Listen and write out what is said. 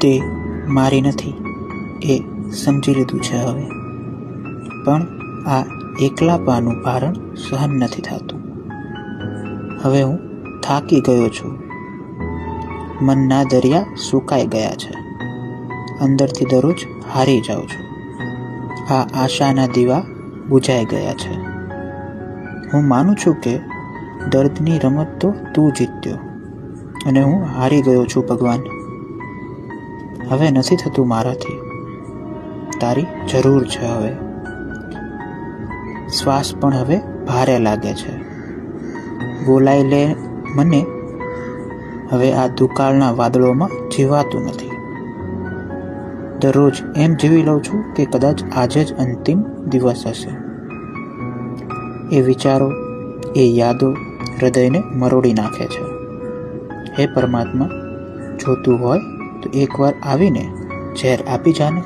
તે મારી નથી એ સમજી લીધું છે હવે, પણ આ એકલાપાનું ભારણ સહન નથી થતું. હવે હું થાકી ગયો છું. મનના દરિયા સુકાઈ ગયા છે. અંદરથી દરરોજ હારી જાઉં છું. આ આશાના દીવા બુઝાઈ ગયા છે. હું માનું છું કે દર્દની રમત તો તું જીત્યો અને હું હારી ગયો છું. ભગવાન, હવે નથી થતું મારાથી. તારી જરૂર છે હવે. શ્વાસ પણ હવે ભારે લાગે છે. બોલાઈ લે મને. હવે આ દુકાળના વાદળોમાં જીવાતું નથી. દરરોજ એમ જીવી લઉં છું કે કદાચ આજે જ અંતિમ દિવસ હશે. એ વિચારો, એ યાદો હૃદયને મરોડી નાખે છે. હે પરમાત્મા, જોતું હોય તો એકવાર આવીને ઝેર આપી જાને.